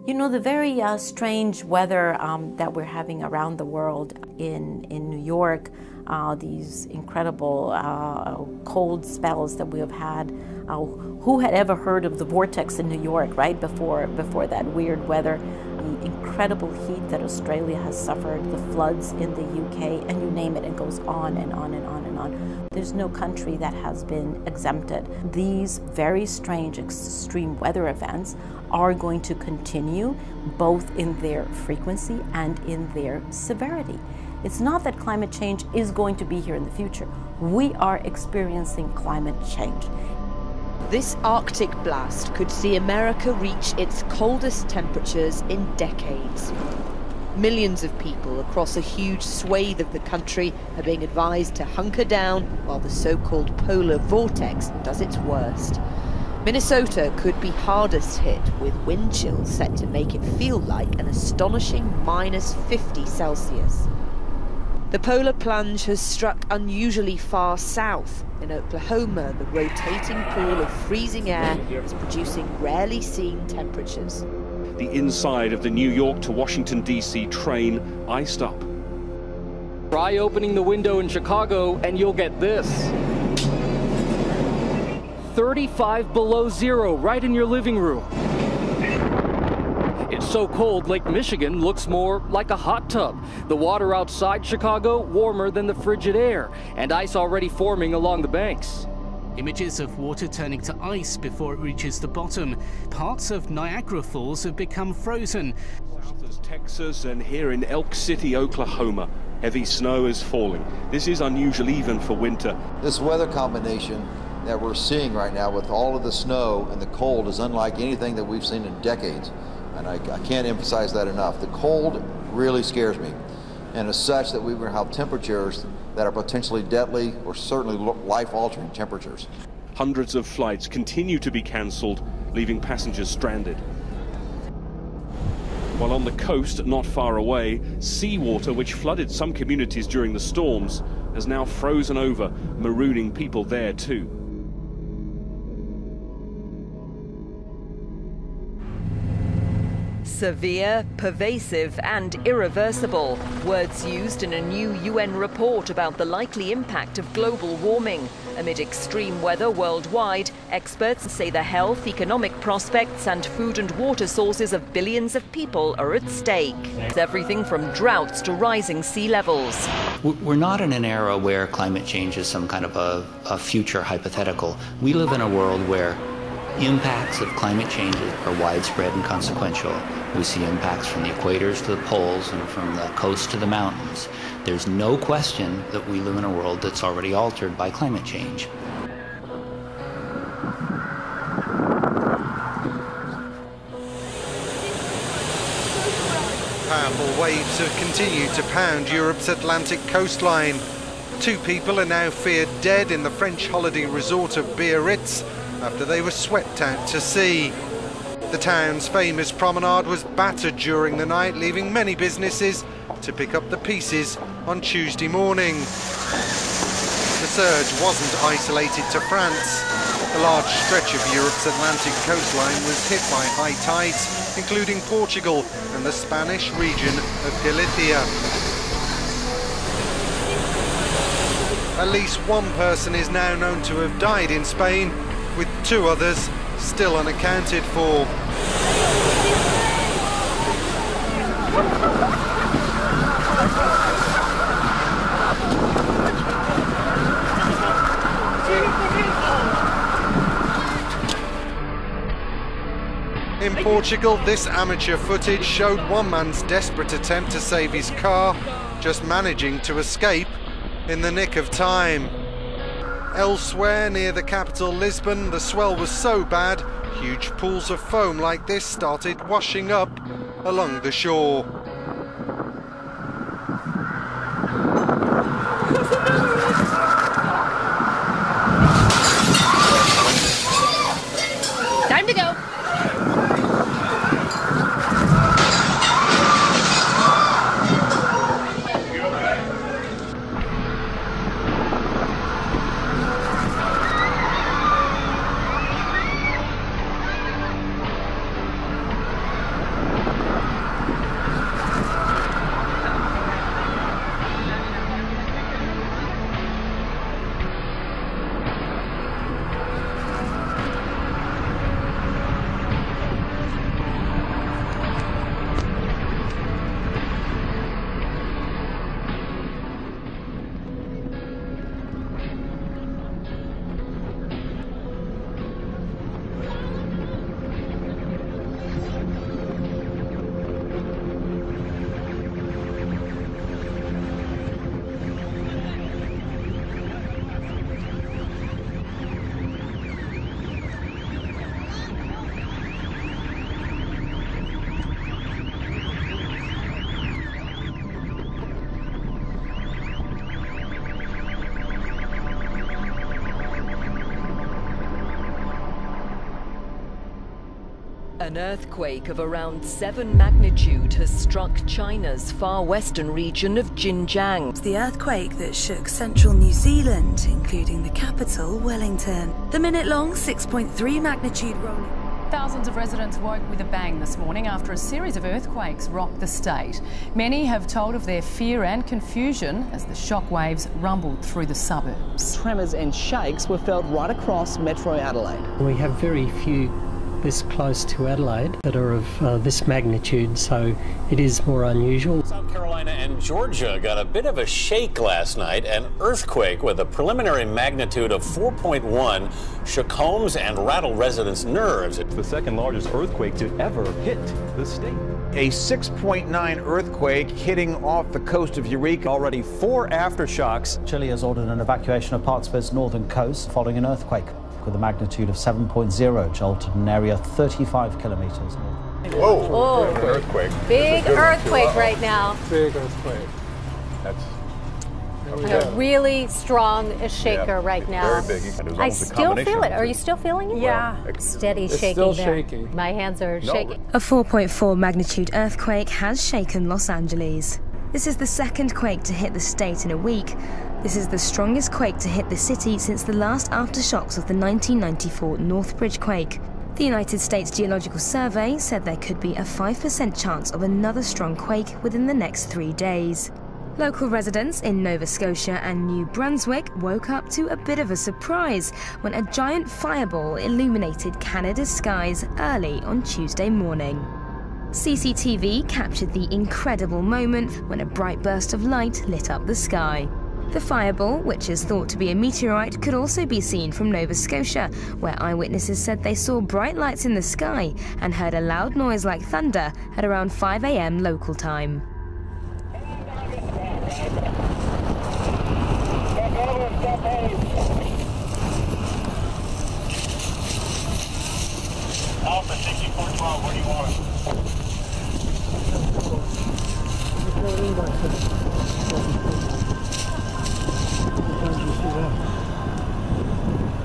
You know, the very strange weather that we're having around the world in New York, these incredible cold spells that we have had. Who had ever heard of the vortex in New York, right, before that weird weather? The incredible heat that Australia has suffered, the floods in the UK, and you name it, it goes on and on and on and on. There's no country that has been exempted. These very strange extreme weather events are going to continue, both in their frequency and in their severity. It's not that climate change is going to be here in the future. We are experiencing climate change. This Arctic blast could see America reach its coldest temperatures in decades. Millions of people across a huge swathe of the country are being advised to hunker down while the so-called polar vortex does its worst. Minnesota could be hardest hit, with wind chills set to make it feel like an astonishing -50 Celsius. The polar plunge has struck unusually far south. In Oklahoma, the rotating pool of freezing air is producing rarely seen temperatures. The inside of the New York to Washington, D.C. train iced up. Try opening the window in Chicago and you'll get this. 35 below zero right in your living room. It's so cold, Lake Michigan looks more like a hot tub. The water outside Chicago warmer than the frigid air, and ice already forming along the banks. Images of water turning to ice before it reaches the bottom. Parts of Niagara Falls have become frozen. South as Texas and here in Elk City, Oklahoma, heavy snow is falling. This is unusual even for winter. This weather combination that we're seeing right now with all of the snow and the cold is unlike anything that we've seen in decades. And I can't emphasize that enough. The cold really scares me. And as such, that we're going to have temperatures that are potentially deadly or certainly life-altering temperatures. Hundreds of flights continue to be cancelled, leaving passengers stranded. While on the coast, not far away, seawater, which flooded some communities during the storms, has now frozen over, marooning people there too. Severe, pervasive and irreversible, words used in a new UN report about the likely impact of global warming. Amid extreme weather worldwide, experts say the health, economic prospects and food and water sources of billions of people are at stake. It's everything from droughts to rising sea levels. We're not in an era where climate change is some kind of a future hypothetical. We live in a world where impacts of climate change are widespread and consequential. We see impacts from the equators to the poles and from the coast to the mountains. There's no question that we live in a world that's already altered by climate change. Powerful waves have continued to pound Europe's Atlantic coastline. 2 people are now feared dead in the French holiday resort of Biarritz after they were swept out to sea. The town's famous promenade was battered during the night, leaving many businesses to pick up the pieces on Tuesday morning. The surge wasn't isolated to France. A large stretch of Europe's Atlantic coastline was hit by high tides, including Portugal and the Spanish region of Galicia. At least 1 person is now known to have died in Spain, with 2 others still unaccounted for. In Portugal, this amateur footage showed one man's desperate attempt to save his car, just managing to escape in the nick of time. Elsewhere, near the capital Lisbon, the swell was so bad, huge pools of foam like this started washing up along the shore. Time to go. An earthquake of around 7 magnitude has struck China's far western region of Xinjiang. It's the earthquake that shook central New Zealand, including the capital, Wellington. The minute-long 6.3 magnitude rolling. Thousands of residents woke with a bang this morning after a series of earthquakes rocked the state. Many have told of their fear and confusion as the shockwaves rumbled through the suburbs. Tremors and shakes were felt right across Metro Adelaide. We have very few this close to Adelaide that are of this magnitude, so it is more unusual. South Carolina and Georgia got a bit of a shake last night. An earthquake with a preliminary magnitude of 4.1 shook homes and rattled residents' nerves. It's the second largest earthquake to ever hit the state. A 6.9 earthquake hitting off the coast of Eureka. Already 4 aftershocks. Chile has ordered an evacuation of parts of its northern coast following an earthquake with a magnitude of 7.0 jolted an area 35 kilometers north. Whoa! Oh. Big earthquake. Big earthquake right now. Big earthquake. That's a really strong shaker right now. Very big. I still feel it. Are you still feeling it? Yeah. Steady it's shaking still there. shaking. My hands are shaking. A 4.4 magnitude earthquake has shaken Los Angeles. This is the second quake to hit the state in a week. This is the strongest quake to hit the city since the last aftershocks of the 1994 Northbridge quake. The United States Geological Survey said there could be a 5% chance of another strong quake within the next 3 days. Local residents in Nova Scotia and New Brunswick woke up to a bit of a surprise when a giant fireball illuminated Canada's skies early on Tuesday morning. CCTV captured the incredible moment when a bright burst of light lit up the sky. The fireball, which is thought to be a meteorite, could also be seen from Nova Scotia, where eyewitnesses said they saw bright lights in the sky and heard a loud noise like thunder at around 5 a.m. local time. Alpha 6412, where do you want it?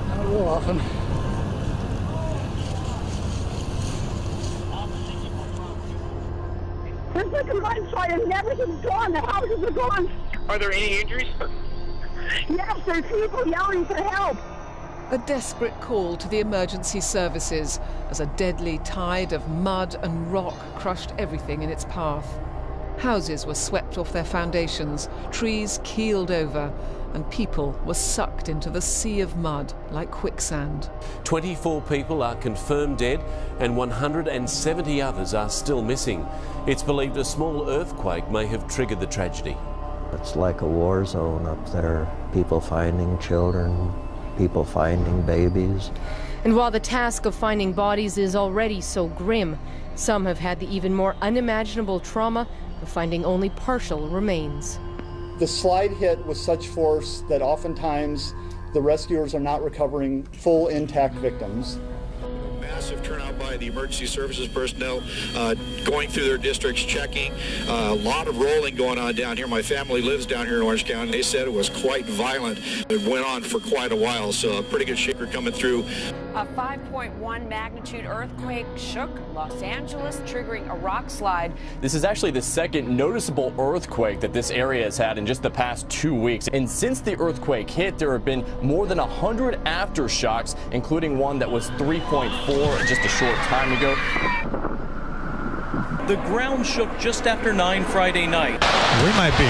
Not real often. There's like a mudslide and everything's gone. The houses are gone. Are there any injuries? Yes, there's people yelling for help. A desperate call to the emergency services as a deadly tide of mud and rock crushed everything in its path. Houses were swept off their foundations, trees keeled over, and people were sucked into the sea of mud like quicksand. 24 people are confirmed dead and 170 others are still missing. It's believed a small earthquake may have triggered the tragedy. It's like a war zone up there. People finding children, people finding babies. And while the task of finding bodies is already so grim, some have had the even more unimaginable trauma of finding only partial remains. The slide hit with such force that oftentimes the rescuers are not recovering full intact victims. Massive turnout by the emergency services personnel going through their districts, checking. A lot of rolling going on down here. My family lives down here in Orange County. They said it was quite violent. It went on for quite a while, so a pretty good shaker coming through. A 5.1 magnitude earthquake shook Los Angeles, triggering a rock slide. This is actually the second noticeable earthquake that this area has had in just the past 2 weeks. And since the earthquake hit, there have been more than 100 aftershocks, including one that was 3.4 just a short time ago. The ground shook just after 9 Friday night. We might be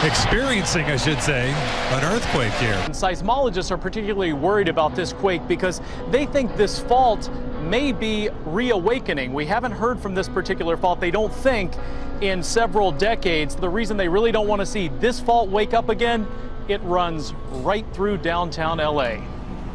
experiencing, I should say, an earthquake here. And seismologists are particularly worried about this quake because they think this fault may be reawakening. We haven't heard from this particular fault, they don't think, in several decades. The reason they really don't want to see this fault wake up again, it runs right through downtown LA.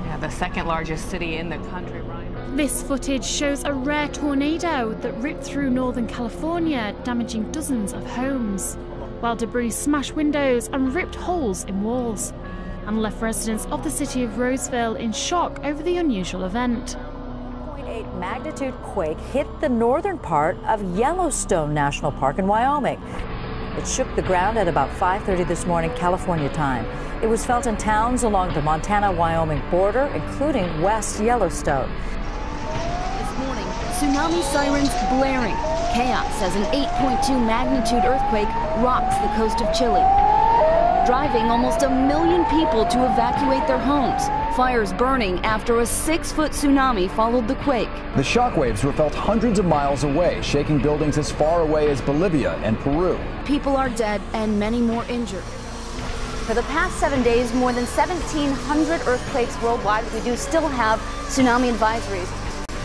Yeah, the second largest city in the country, Ryan. This footage shows a rare tornado that ripped through Northern California, damaging dozens of homes, while debris smashed windows and ripped holes in walls, and left residents of the city of Roseville in shock over the unusual event. 0.8 magnitude quake hit the northern part of Yellowstone National Park in Wyoming. It shook the ground at about 5:30 this morning, California time. It was felt in towns along the Montana-Wyoming border, including West Yellowstone. This morning, tsunami sirens blaring. Chaos as an 8.2 magnitude earthquake rocks the coast of Chile, driving almost 1 million people to evacuate their homes. Fires burning after a 6-foot tsunami followed the quake. The shockwaves were felt hundreds of miles away, shaking buildings as far away as Bolivia and Peru. People are dead and many more injured. For the past 7 days, more than 1,700 earthquakes worldwide. We do still have tsunami advisories.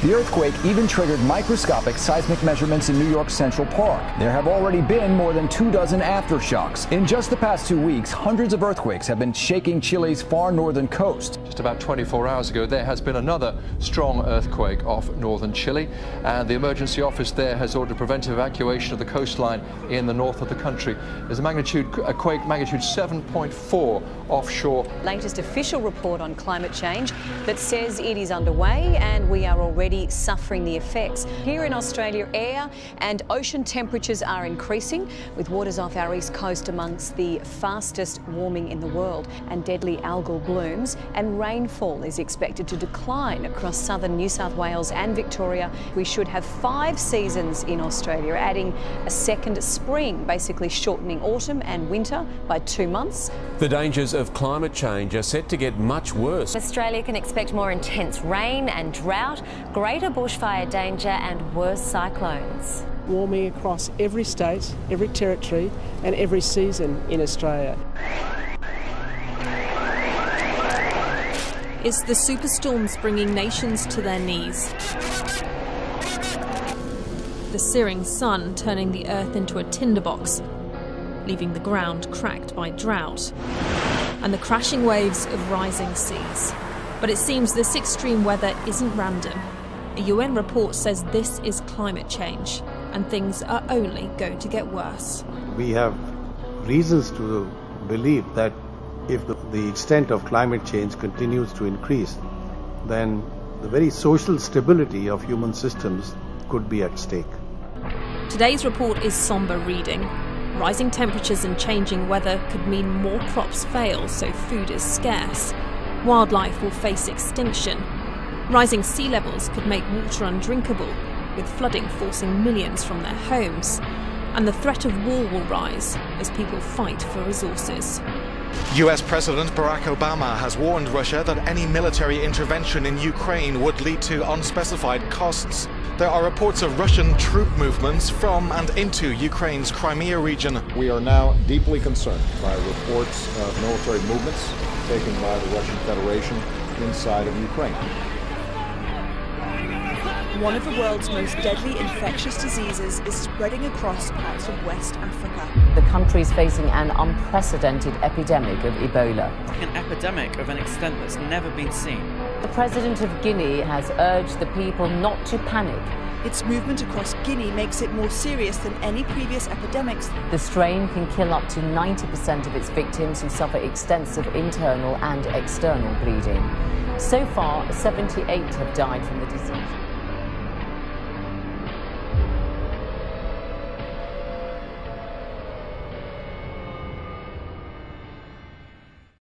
The earthquake even triggered microscopic seismic measurements in New York's Central Park. There have already been more than 24 aftershocks. In just the past 2 weeks, hundreds of earthquakes have been shaking Chile's far northern coast. Just about 24 hours ago, there has been another strong earthquake off northern Chile, and the emergency office there has ordered preventive evacuation of the coastline in the north of the country. There's a quake magnitude 7.4 offshore. Latest official report on climate change that says it is underway and we are already suffering the effects. Here in Australia, air and ocean temperatures are increasing, with waters off our east coast amongst the fastest warming in the world, and deadly algal blooms, and rainfall is expected to decline across southern New South Wales and Victoria. We should have 5 seasons in Australia, adding a second spring, basically shortening autumn and winter by 2 months. The dangers of climate change are set to get much worse. Australia can expect more intense rain and drought, greater bushfire danger and worse cyclones. Warming across every state, every territory and every season in Australia. It's the superstorms bringing nations to their knees. The searing sun turning the earth into a tinderbox, leaving the ground cracked by drought, and the crashing waves of rising seas. But it seems this extreme weather isn't random. A UN report says this is climate change, and things are only going to get worse. We have reasons to believe that if the extent of climate change continues to increase, then the very social stability of human systems could be at stake. Today's report is somber reading. Rising temperatures and changing weather could mean more crops fail, so food is scarce. Wildlife will face extinction. Rising sea levels could make water undrinkable, with flooding forcing millions from their homes. And the threat of war will rise as people fight for resources. US President Barack Obama has warned Russia that any military intervention in Ukraine would lead to unspecified costs. There are reports of Russian troop movements from and into Ukraine's Crimea region. We are now deeply concerned by reports of military movements taken by the Russian Federation inside of Ukraine. One of the world's most deadly infectious diseases is spreading across parts of West Africa. The country is facing an unprecedented epidemic of Ebola. An epidemic of an extent that's never been seen. The President of Guinea has urged the people not to panic. Its movement across Guinea makes it more serious than any previous epidemics. The strain can kill up to 90% of its victims, who suffer extensive internal and external bleeding. So far, 78 have died from the disease.